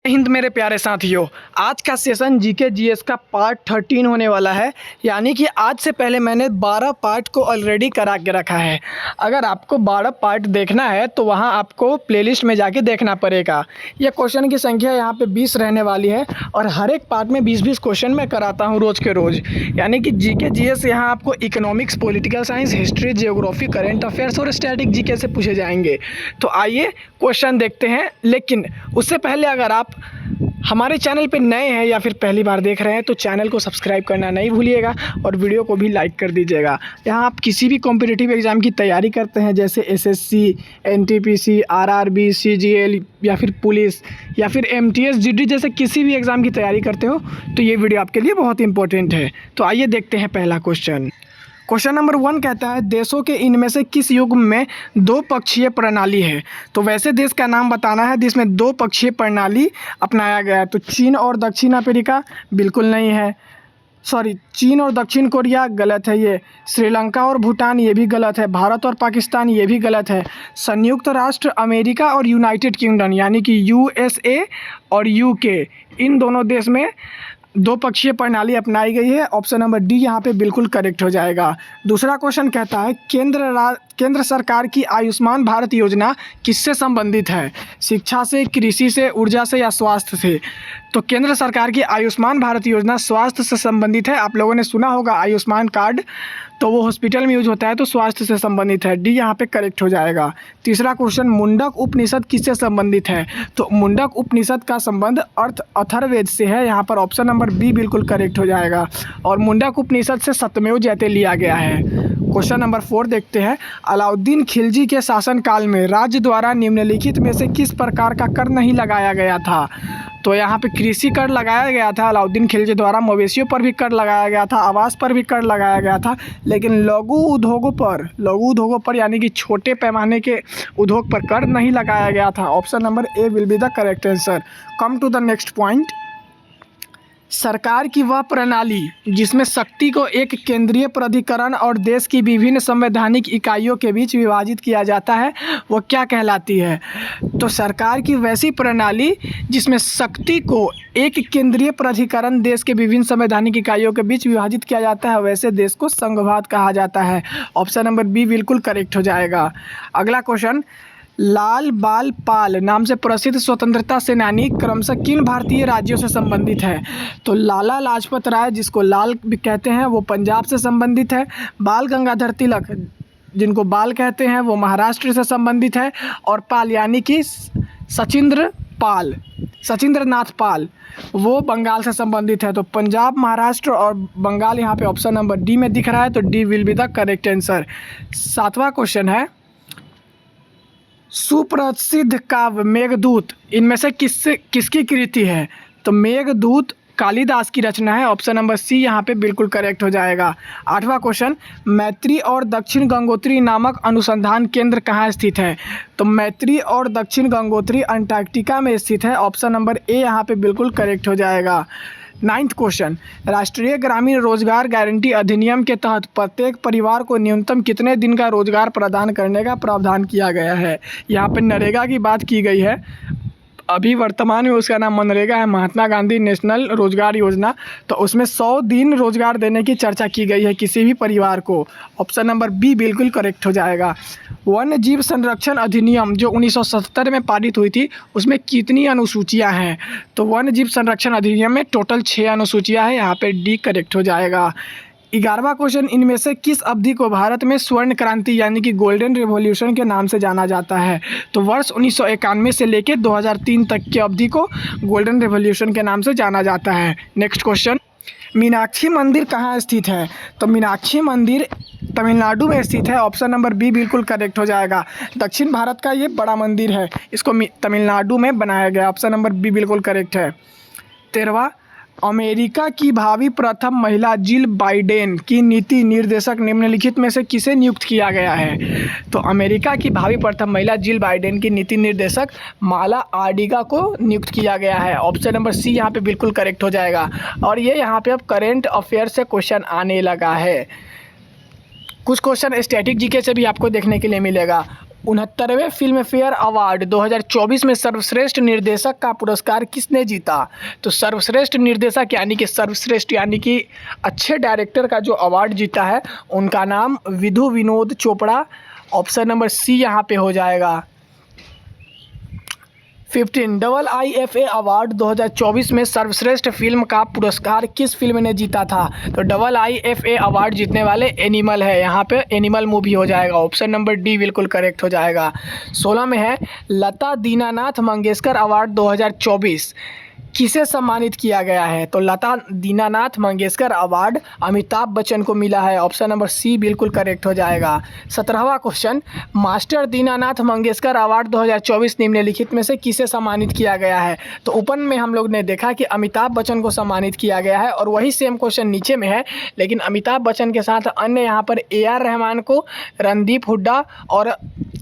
हिंद मेरे प्यारे साथियों, आज का सेशन जीके जीएस का पार्ट 13 होने वाला है। यानी कि आज से पहले मैंने 12 पार्ट को ऑलरेडी करा के रखा है। अगर आपको 12 पार्ट देखना है तो वहां आपको प्लेलिस्ट में जाके देखना पड़ेगा। ये क्वेश्चन की संख्या यहाँ पे 20 रहने वाली है और हर एक पार्ट में 20-20 क्वेश्चन मैं कराता हूँ रोज़ के रोज़। यानी कि जीके जीएस यहाँ आपको economics, political science, history, geography, current affairs और स्टैटिक जीके से पूछे जाएंगे। तो आइए क्वेश्चन देखते हैं। लेकिन उससे पहले अगर आप हमारे चैनल पे नए हैं या फिर पहली बार देख रहे हैं तो चैनल को सब्सक्राइब करना नहीं भूलिएगा और वीडियो को भी लाइक कर दीजिएगा। यहाँ आप किसी भी कॉम्पिटिटिव एग्ज़ाम की तैयारी करते हैं जैसे एसएससी, एनटीपीसी, आरआरबी, सीजीएल या फिर पुलिस या फिर एमटीएस, जीडी जैसे किसी भी एग्ज़ाम की तैयारी करते हो तो ये वीडियो आपके लिए बहुत इंपॉर्टेंट है। तो आइए देखते हैं पहला क्वेश्चन। क्वेश्चन नंबर 1 कहता है, देशों के इनमें से किस युग में दो पक्षीय प्रणाली है? तो वैसे देश का नाम बताना है जिसमें दो पक्षीय प्रणाली अपनाया गया है। तो चीन और दक्षिण अफ्रीका बिल्कुल नहीं है। चीन और दक्षिण कोरिया गलत है। ये श्रीलंका और भूटान ये भी गलत है। भारत और पाकिस्तान ये भी गलत है। संयुक्त राष्ट्र अमेरिका और यूनाइटेड किंगडम यानी कि यूएसए और यूके, इन दोनों देश में दो पक्षीय प्रणाली अपनाई गई है। ऑप्शन नंबर डी यहाँ पे बिल्कुल करेक्ट हो जाएगा। दूसरा क्वेश्चन कहता है, केंद्र सरकार की आयुष्मान भारत योजना किससे संबंधित है? शिक्षा से, कृषि से, ऊर्जा से या स्वास्थ्य से? तो केंद्र सरकार की आयुष्मान भारत योजना स्वास्थ्य से संबंधित है। आप लोगों ने सुना होगा आयुष्मान कार्ड, तो वो हॉस्पिटल में यूज होता है, तो स्वास्थ्य से संबंधित है। डी यहाँ पे करेक्ट हो जाएगा। तीसरा क्वेश्चन, मुंडक उपनिषद किससे संबंधित है? तो मुंडक उपनिषद का संबंध अथर्ववेद से है। यहाँ पर ऑप्शन नंबर बी बिल्कुल करेक्ट हो जाएगा। और मुंडक उपनिषद से सत्यमेव जयते लिया गया है। क्वेश्चन नंबर 4 देखते हैं, अलाउद्दीन खिलजी के शासनकाल में राज्य द्वारा निम्नलिखित में से किस प्रकार का कर नहीं लगाया गया था? तो यहाँ पे कृषि कर लगाया गया था अलाउद्दीन खिलजी द्वारा, मवेशियों पर भी कर लगाया गया था, आवास पर भी कर लगाया गया था, लेकिन लघु उद्योगों पर यानी कि छोटे पैमाने के उद्योग पर कर नहीं लगाया गया था। Option number A will be the correct answer. Come to the next point, सरकार की वह प्रणाली जिसमें शक्ति को एक केंद्रीय प्राधिकरण और देश की विभिन्न संवैधानिक इकाइयों के बीच विभाजित किया जाता है, वो क्या कहलाती है? तो सरकार की वैसी प्रणाली जिसमें शक्ति को एक केंद्रीय प्राधिकरण देश के विभिन्न संवैधानिक इकाइयों के बीच विभाजित किया जाता है, वैसे देश को संघवाद कहा जाता है। ऑप्शन नंबर बी बिल्कुल करेक्ट हो जाएगा। अगला क्वेश्चन, लाल बाल पाल नाम से प्रसिद्ध स्वतंत्रता सेनानी क्रमशः किन भारतीय राज्यों से संबंधित है? तो लाला लाजपत राय, जिसको लाल भी कहते हैं, वो पंजाब से संबंधित है। बाल गंगाधर तिलक, जिनको बाल कहते हैं, वो महाराष्ट्र से संबंधित है। और पाल यानी कि सचिंद्र नाथ पाल, वो बंगाल से संबंधित है। तो पंजाब, महाराष्ट्र और बंगाल यहाँ पे ऑप्शन नंबर डी में दिख रहा है, तो D will be the correct answer. 7वां क्वेश्चन है, सुप्रसिद्ध काव्य मेघदूत इनमें से किसकी कृति है? तो मेघदूत कालिदास की रचना है। ऑप्शन नंबर सी यहाँ पे बिल्कुल करेक्ट हो जाएगा। 8वां क्वेश्चन, मैत्री और दक्षिण गंगोत्री नामक अनुसंधान केंद्र कहाँ स्थित है? तो मैत्री और दक्षिण गंगोत्री अंटार्कटिका में स्थित है। ऑप्शन नंबर ए यहाँ पे बिल्कुल करेक्ट हो जाएगा। 9वां क्वेश्चन, राष्ट्रीय ग्रामीण रोजगार गारंटी अधिनियम के तहत प्रत्येक परिवार को न्यूनतम कितने दिन का रोजगार प्रदान करने का प्रावधान किया गया है? यहाँ पे नरेगा की बात की गई है। अभी वर्तमान में उसका नाम मनरेगा है, महात्मा गांधी नेशनल रोजगार योजना। तो उसमें 100 दिन रोजगार देने की चर्चा की गई है किसी भी परिवार को। ऑप्शन नंबर बी बिल्कुल करेक्ट हो जाएगा। वन्य जीव संरक्षण अधिनियम जो 1970 में पारित हुई थी, उसमें कितनी अनुसूचियां हैं? तो वन्य जीव संरक्षण अधिनियम में टोटल 6 अनुसूचियां हैं। यहाँ पे डी करेक्ट हो जाएगा। 11वां क्वेश्चन, इनमें से किस अवधि को भारत में स्वर्ण क्रांति यानी कि गोल्डन रिवॉल्यूशन के नाम से जाना जाता है? तो वर्ष 1991 से लेकर 2003 तक की अवधि को गोल्डन रिवॉल्यूशन के नाम से जाना जाता है। नेक्स्ट क्वेश्चन, मीनाक्षी मंदिर कहाँ स्थित है? तो मीनाक्षी मंदिर तमिलनाडु में स्थित है। ऑप्शन नंबर बी बिल्कुल करेक्ट हो जाएगा। दक्षिण भारत का ये बड़ा मंदिर है, इसको तमिलनाडु में बनाया गया। ऑप्शन नंबर बी बिल्कुल करेक्ट है। 13वां, अमेरिका की भावी प्रथम महिला जिल बाइडेन की नीति निर्देशक निम्नलिखित में से किसे नियुक्त किया गया है? तो अमेरिका की भावी प्रथम महिला जिल बाइडेन की नीति निर्देशक माला आर्डिगा को नियुक्त किया गया है। ऑप्शन नंबर सी यहाँ पे बिल्कुल करेक्ट हो जाएगा। और ये यहाँ पे अब करेंट अफेयर से क्वेश्चन आने लगा है। कुछ क्वेश्चन स्टैटिक जीके से भी आपको देखने के लिए मिलेगा। 69वें फिल्म फेयर अवार्ड 2024 में सर्वश्रेष्ठ निर्देशक का पुरस्कार किसने जीता? तो सर्वश्रेष्ठ निर्देशक यानी कि सर्वश्रेष्ठ यानी कि अच्छे डायरेक्टर का जो अवार्ड जीता है उनका नाम Vidhu Vinod Chopra. Option number C यहाँ पे हो जाएगा। 15 IIFA अवार्ड 2024 में सर्वश्रेष्ठ फिल्म का पुरस्कार किस फिल्म ने जीता था? तो IIFA अवार्ड जीतने वाले एनिमल है, यहाँ पे एनिमल मूवी हो जाएगा। ऑप्शन नंबर डी बिल्कुल करेक्ट हो जाएगा। 16 में है लता दीनानाथ मंगेशकर अवार्ड 2024 किसे सम्मानित किया गया है? तो लता दीनानाथ मंगेशकर अवार्ड अमिताभ बच्चन को मिला है। ऑप्शन नंबर सी बिल्कुल करेक्ट हो जाएगा। 17वां question, master Dinanath Mangeshkar award 2024 निम्नलिखित में से किसे सम्मानित किया गया है? तो ऊपर में हम लोग ने देखा कि अमिताभ बच्चन को सम्मानित किया गया है और वही सेम क्वेश्चन नीचे में है, लेकिन अमिताभ बच्चन के साथ अन्य यहाँ पर AR रहमान को, रणदीप हुड्डा और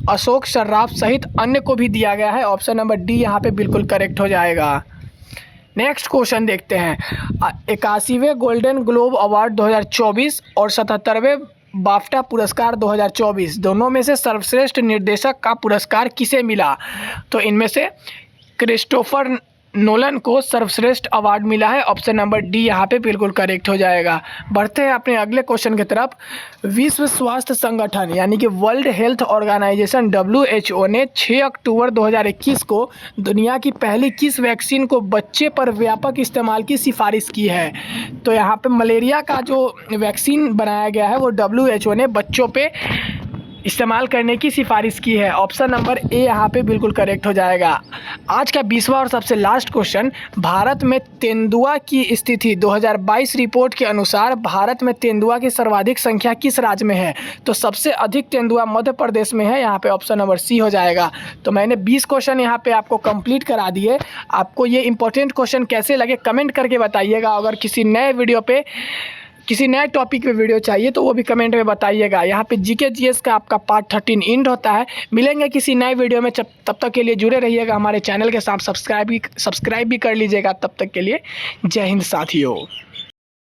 अशोक सर्राफ सहित अन्य को भी दिया गया है। ऑप्शन नंबर डी यहाँ पे बिल्कुल करेक्ट हो जाएगा। नेक्स्ट क्वेश्चन देखते हैं। 81वें गोल्डन ग्लोब अवार्ड 2024 और 77वें बाफ्टा पुरस्कार 2024 दोनों में से सर्वश्रेष्ठ निर्देशक का पुरस्कार किसे मिला? तो इनमें से क्रिस्टोफर नोलन को सर्वश्रेष्ठ अवार्ड मिला है। ऑप्शन नंबर डी यहाँ पे बिल्कुल करेक्ट हो जाएगा। बढ़ते हैं अपने अगले क्वेश्चन की तरफ। विश्व स्वास्थ्य संगठन यानी कि वर्ल्ड हेल्थ ऑर्गेनाइजेशन WHO ने 6 अक्टूबर 2021 को दुनिया की पहली किस वैक्सीन को बच्चे पर व्यापक इस्तेमाल की सिफारिश की है? तो यहाँ पे मलेरिया का जो वैक्सीन बनाया गया है वो WHO ने बच्चों पे इस्तेमाल करने की सिफारिश की है। ऑप्शन नंबर ए यहाँ पे बिल्कुल करेक्ट हो जाएगा। आज का 20वां और सबसे लास्ट क्वेश्चन, भारत में तेंदुआ की स्थिति 2022 रिपोर्ट के अनुसार भारत में तेंदुआ की सर्वाधिक संख्या किस राज्य में है? तो सबसे अधिक तेंदुआ मध्य प्रदेश में है। यहाँ पे ऑप्शन नंबर सी हो जाएगा। तो मैंने 20 क्वेश्चन यहाँ पे आपको कंप्लीट करा दिए। आपको ये इंपॉर्टेंट क्वेश्चन कैसे लगे कमेंट करके बताइएगा। अगर किसी नए टॉपिक पे वीडियो चाहिए तो वो भी कमेंट में बताइएगा। यहाँ पे GK GS का आपका पार्ट 13 एंड होता है। मिलेंगे किसी नए वीडियो में, तब तक के लिए जुड़े रहिएगा हमारे चैनल के साथ। सब्सक्राइब भी कर लीजिएगा। तब तक के लिए जय हिंद साथियों।